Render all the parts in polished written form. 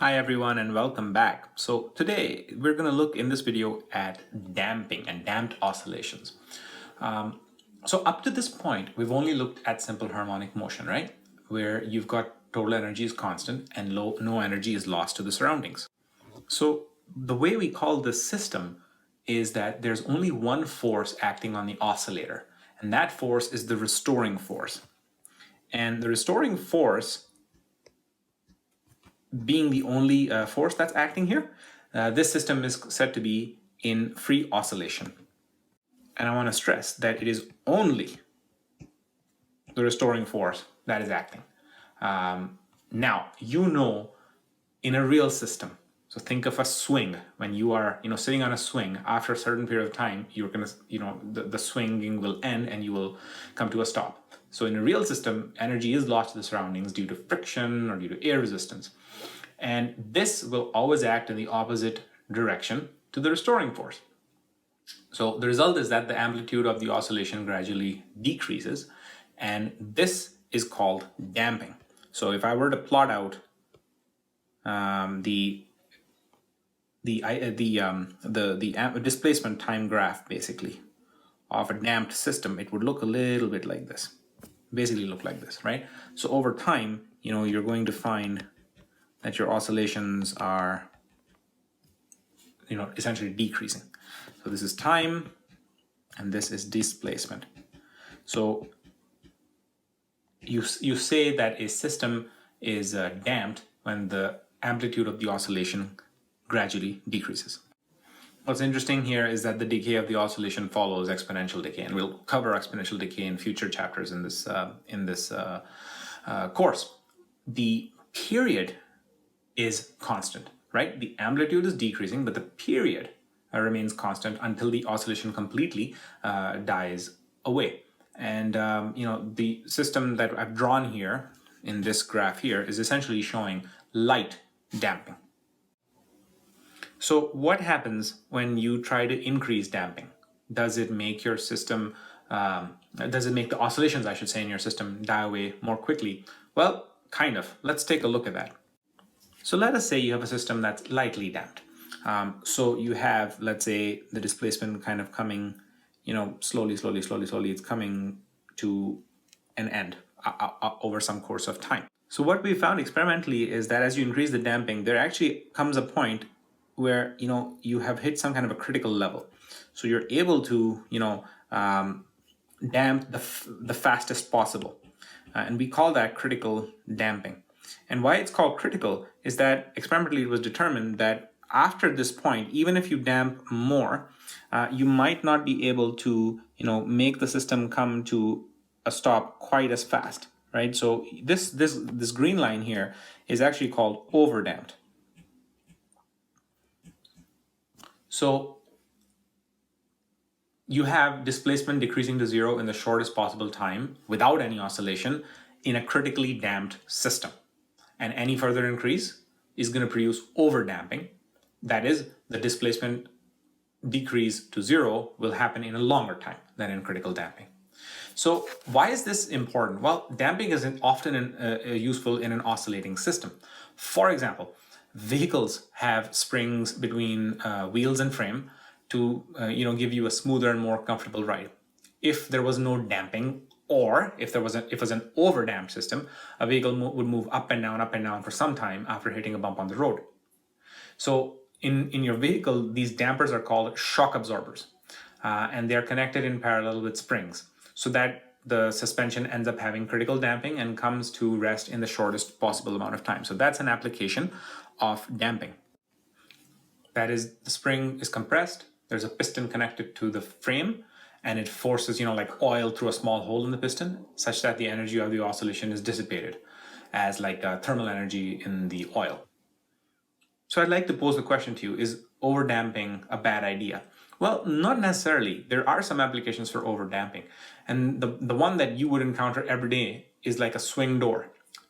Hi everyone and welcome back. So today we're going to look in this video at damping and damped oscillations. So up to this point we've only looked at simple harmonic motion, right? Where you've got total energy is constant and no energy is lost to the surroundings. So the way we call this system is that there's only one force acting on the oscillator, and that force is the restoring force. And the restoring force being the only force that's acting here, this system is said to be in free oscillation. And I want to stress that it is only the restoring force that is acting. Now, in a real system, so think of a swing. When you are, sitting on a swing, after a certain period of time, you're going to, the swinging will end and you will come to a stop. So in a real system, energy is lost to the surroundings due to friction or due to air resistance. And this will always act in the opposite direction to the restoring force. So the result is that the amplitude of the oscillation gradually decreases, and this is called damping. So if I were to plot out the displacement time graph basically of a damped system, it would look a little bit like this. Basically look like this, right? So over time, you're going to find that your oscillations are, essentially decreasing. So this is time and this is displacement. So you say that a system is damped when the amplitude of the oscillation gradually decreases. What's interesting here is that the decay of the oscillation follows exponential decay, and we'll cover exponential decay in future chapters in this course. The period is constant, right? The amplitude is decreasing, but the period remains constant until the oscillation completely dies away. And the system that I've drawn here in this graph here is essentially showing light damping. So what happens when you try to increase damping? Does it make your system, does it make the oscillations, I should say, in your system die away more quickly? Well, kind of. Let's take a look at that. So let us say you have a system that's lightly damped. So you have, let's say, the displacement kind of coming, slowly, it's coming to an end over some course of time. So what we found experimentally is that as you increase the damping, there actually comes a point where, you have hit some kind of a critical level. So you're able to, damp the fastest possible. And we call that critical damping. And why it's called critical is that experimentally it was determined that after this point, even if you damp more, you might not be able to, make the system come to a stop quite as fast, right? So this green line here is actually called overdamped. So you have displacement decreasing to zero in the shortest possible time without any oscillation in a critically damped system. And any further increase is going to produce overdamping. That is, the displacement decrease to zero will happen in a longer time than in critical damping. So why is this important? Well, damping is often useful in an oscillating system. For example, vehicles have springs between wheels and frame to give you a smoother and more comfortable ride. If there was no damping, or if it was an overdamped system, a vehicle would move up and down for some time after hitting a bump on the road. So in your vehicle, these dampers are called shock absorbers, and they're connected in parallel with springs, so that the suspension ends up having critical damping and comes to rest in the shortest possible amount of time. So that's an application of damping. That is, the spring is compressed, there's a piston connected to the frame, and it forces, like oil through a small hole in the piston, such that the energy of the oscillation is dissipated as like thermal energy in the oil. So I'd like to pose the question to you, is overdamping a bad idea? Well, not necessarily. There are some applications for overdamping. And the one that you would encounter every day is like a swing door.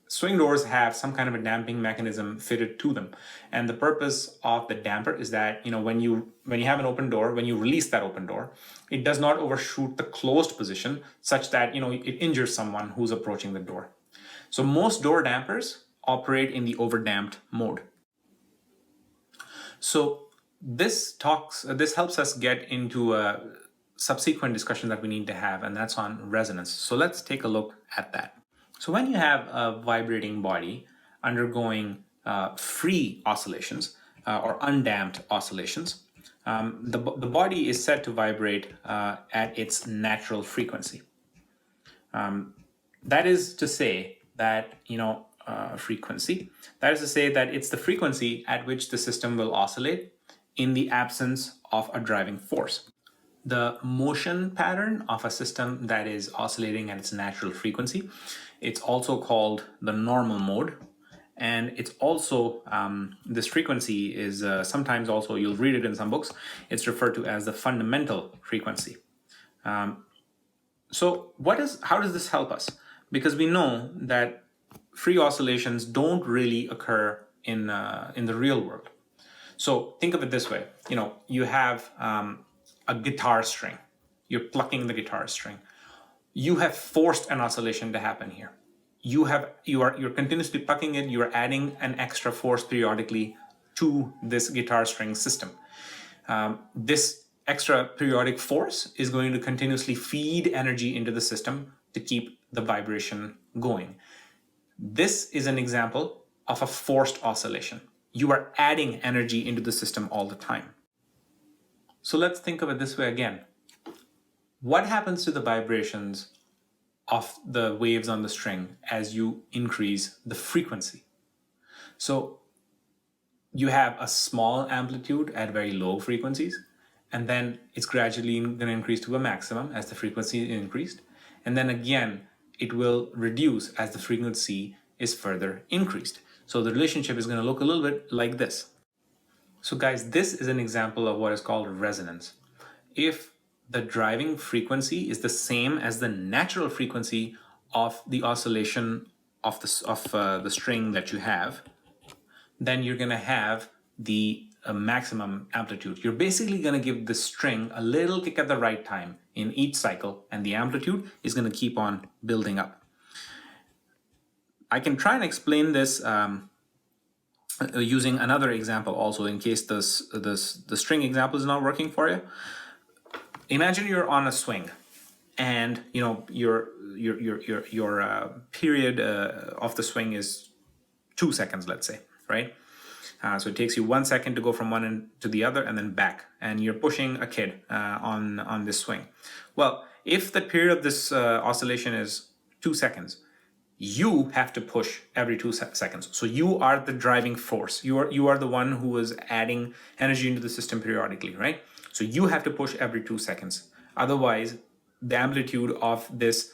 Swing doors have some kind of a damping mechanism fitted to them. And the purpose of the damper is that, when you have an open door, when you release that open door, it does not overshoot the closed position such that, it injures someone who's approaching the door. So most door dampers operate in the overdamped mode. So this helps us get into a subsequent discussion that we need to have, and that's on resonance. So let's take a look at that. So when you have a vibrating body undergoing free oscillations or undamped oscillations, the body is said to vibrate at its natural frequency. That is to say that, frequency. That is to say that it's the frequency at which the system will oscillate in the absence of a driving force. The motion pattern of a system that is oscillating at its natural frequency, it's also called the normal mode. And it's also, this frequency is sometimes also, you'll read it in some books, it's referred to as the fundamental frequency. So how does this help us? Because we know that free oscillations don't really occur in the real world. So think of it this way, you have a guitar string, you're plucking the guitar string. You have forced an oscillation to happen here. You're continuously plucking it, you're adding an extra force periodically to this guitar string system. This extra periodic force is going to continuously feed energy into the system to keep the vibration going. This is an example of a forced oscillation. You are adding energy into the system all the time. So let's think of it this way again. What happens to the vibrations of the waves on the string as you increase the frequency? So you have a small amplitude at very low frequencies, and then it's gradually going to increase to a maximum as the frequency is increased. And then again, it will reduce as the frequency is further increased. So the relationship is going to look a little bit like this. So guys, this is an example of what is called resonance. If the driving frequency is the same as the natural frequency of the oscillation of the string that you have, then you're going to have the maximum amplitude. You're basically going to give the string a little kick at the right time in each cycle, and the amplitude is going to keep on building up. I can try and explain this using another example also, in case the string example is not working for you. Imagine you're on a swing, and your period of the swing is 2 seconds, let's say, right? So it takes you 1 second to go from one end to the other and then back, and you're pushing a kid on this swing. Well, if the period of this oscillation is 2 seconds, you have to push every 2 seconds. So you are the driving force. You are the one who is adding energy into the system periodically, right? So you have to push every 2 seconds. Otherwise, the amplitude of this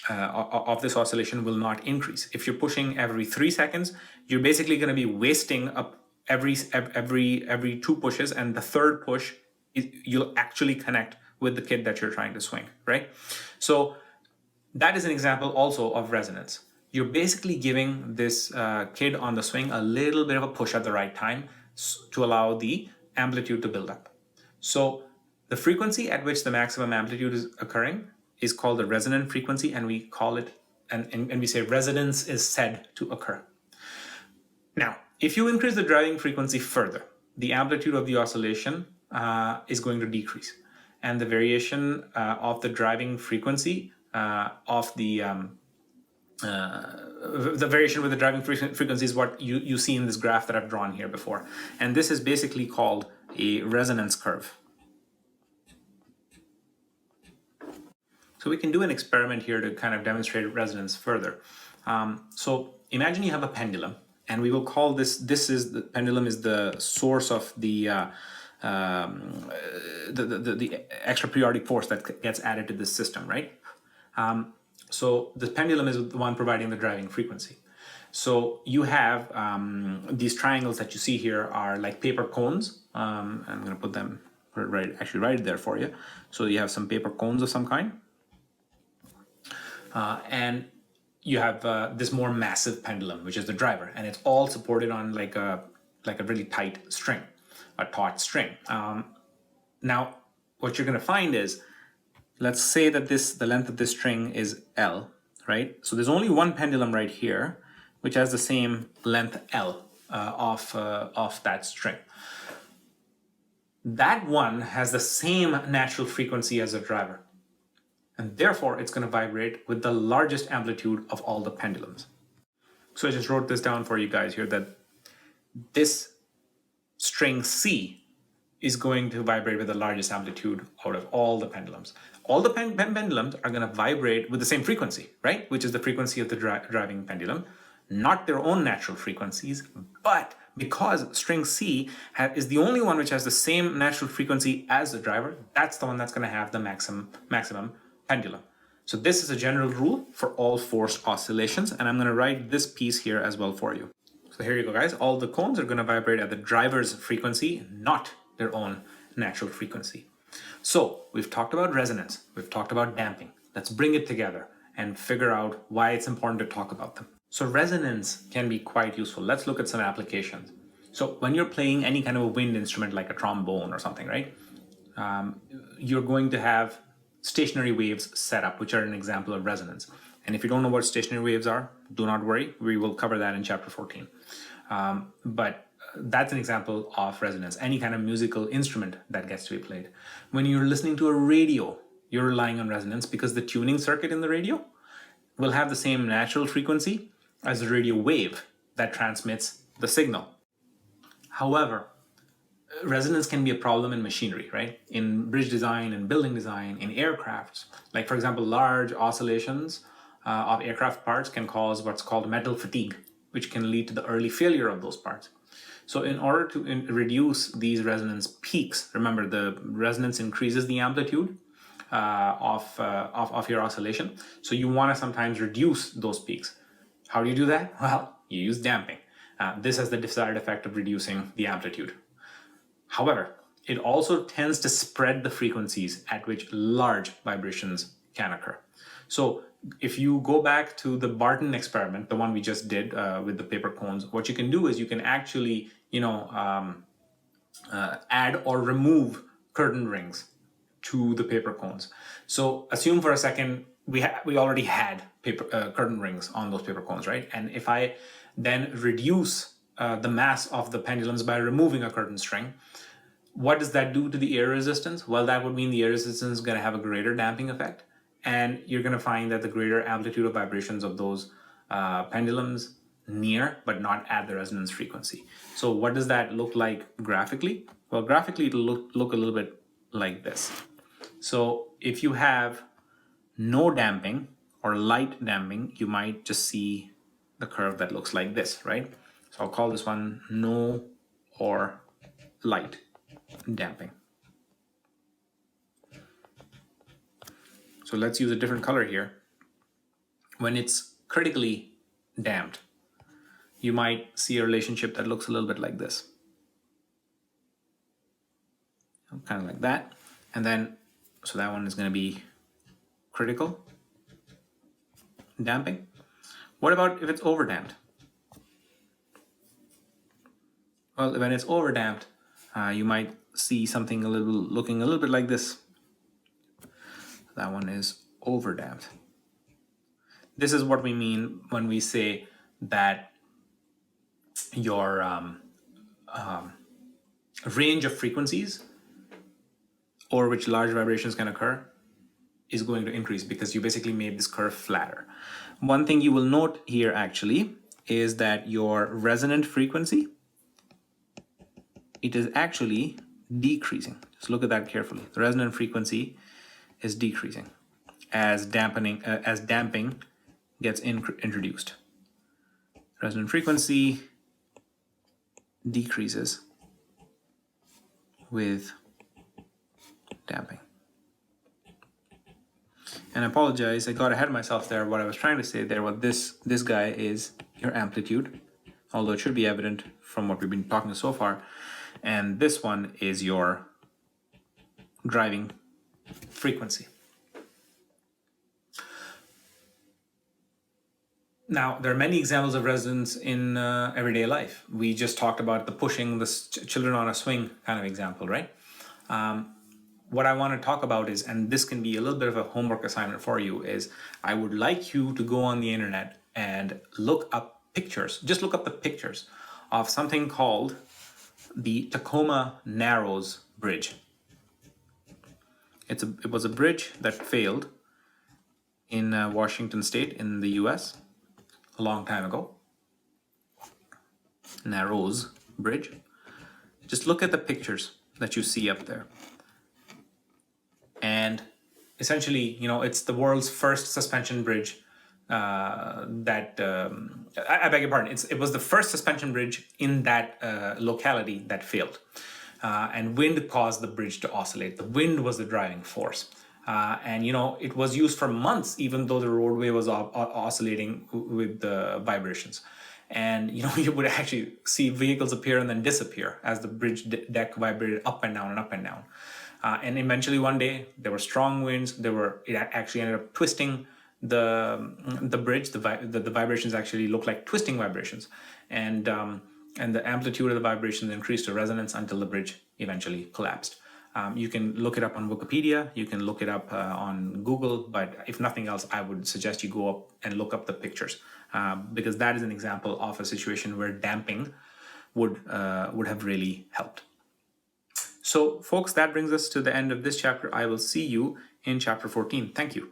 oscillation will not increase. If you're pushing every 3 seconds, you're basically going to be wasting up every 2 pushes, and the third push you'll actually connect with the kid that you're trying to swing, right? So that is an example also of resonance. You're basically giving this kid on the swing a little bit of a push at the right time to allow the amplitude to build up. So the frequency at which the maximum amplitude is occurring is called the resonant frequency, and we call it, and we say resonance is said to occur. Now, if you increase the driving frequency further, the amplitude of the oscillation is going to decrease, and the variation of the driving frequency of the variation with the driving frequency is what you see in this graph that I've drawn here before, and this is basically called a resonance curve. So we can do an experiment here to kind of demonstrate resonance further. So imagine you have a pendulum, and we will call the pendulum is the source of the extra periodic force that gets added to this system, right? So the pendulum is the one providing the driving frequency. So you have these triangles that you see here are like paper cones. I'm going to put it right there for you. So you have some paper cones of some kind. And you have this more massive pendulum, which is the driver, and it's all supported on like a really tight string, a taut string. Now, what you're going to find is, let's say that the length of this string is L, right? So there's only one pendulum right here, which has the same length L. of that string. That one has the same natural frequency as the driver, and therefore it's going to vibrate with the largest amplitude of all the pendulums. So I just wrote this down for you guys here, that this string C is going to vibrate with the largest amplitude out of all the pendulums. All the pendulums are going to vibrate with the same frequency, right? Which is the frequency of the driving pendulum, not their own natural frequencies, but because string C is the only one which has the same natural frequency as the driver, that's the one that's going to have the maximum pendulum. So this is a general rule for all forced oscillations, and I'm going to write this piece here as well for you. So here you go, guys. All the cones are going to vibrate at the driver's frequency, not their own natural frequency. So we've talked about resonance, we've talked about damping. Let's bring it together and figure out why it's important to talk about them. So resonance can be quite useful. Let's look at some applications. So when you're playing any kind of a wind instrument like a trombone or something, right? You're going to have stationary waves set up, which are an example of resonance. And if you don't know what stationary waves are, do not worry. We will cover that in chapter 14. But that's an example of resonance, any kind of musical instrument that gets to be played. When you're listening to a radio, you're relying on resonance because the tuning circuit in the radio will have the same natural frequency as the radio wave that transmits the signal. However, resonance can be a problem in machinery, right? In bridge design and building design, in aircrafts. Like, for example, large oscillations of aircraft parts can cause what's called metal fatigue, which can lead to the early failure of those parts. So in order to reduce these resonance peaks, remember the resonance increases the amplitude of your oscillation. So you want to sometimes reduce those peaks. How do you do that? Well, you use damping. This has the desired effect of reducing the amplitude. However, it also tends to spread the frequencies at which large vibrations can occur. So if you go back to the Barton experiment, the one we just did with the paper cones, what you can do is you can actually, add or remove curtain rings to the paper cones. So assume for a second we already had curtain rings on those paper cones, right? And if I then reduce the mass of the pendulums by removing a curtain string, what does that do to the air resistance? Well, that would mean the air resistance is going to have a greater damping effect, and you're going to find that the greater amplitude of vibrations of those pendulums near but not at the resonance frequency. So what does that look like graphically? Well, graphically it'll look a little bit like this. So if you have no damping or light damping, you might just see the curve that looks like this, right? So I'll call this one no or light damping. So let's use a different color here. When it's critically damped, you might see a relationship that looks a little bit like this. Kind of like that. And then, so that one is going to be critical damping. What about if it's overdamped? Well, when it's overdamped, you might see something looking a little bit like this. That one is overdamped. This is what we mean when we say that your range of frequencies over which large vibrations can occur is going to increase because you basically made this curve flatter. One thing you will note here actually is that your resonant frequency, it is actually decreasing. Just look at that carefully. The resonant frequency is decreasing as damping gets introduced. Resonant frequency decreases with damping. And I apologize, I got ahead of myself there. What I was trying to say there, what this guy is your amplitude, although it should be evident from what we've been talking so far. And this one is your driving frequency. Now, there are many examples of resonance in everyday life. We just talked about the pushing the children on a swing kind of example, right? What I want to talk about is, and this can be a little bit of a homework assignment for you, is I would like you to go on the internet and look up pictures. Just look up the pictures of something called the Tacoma Narrows Bridge. It was a bridge that failed in Washington State in the US a long time ago. Narrows Bridge. Just look at the pictures that you see up there. And essentially, it's the world's first suspension bridge I beg your pardon, it was the first suspension bridge in that locality that failed. And wind caused the bridge to oscillate. The wind was the driving force. And it was used for months, even though the roadway was oscillating with the vibrations. And you would actually see vehicles appear and then disappear as the bridge deck vibrated up and down and up and down. And eventually one day there were strong winds. It actually ended up twisting the bridge. The vibrations actually look like twisting vibrations, and the amplitude of the vibrations increased to resonance until the bridge eventually collapsed. You can look it up on Wikipedia, you can look it up on Google, but if nothing else, I would suggest you go up and look up the pictures, because that is an example of a situation where damping would have really helped. So folks, that brings us to the end of this chapter. I will see you in chapter 14. Thank you.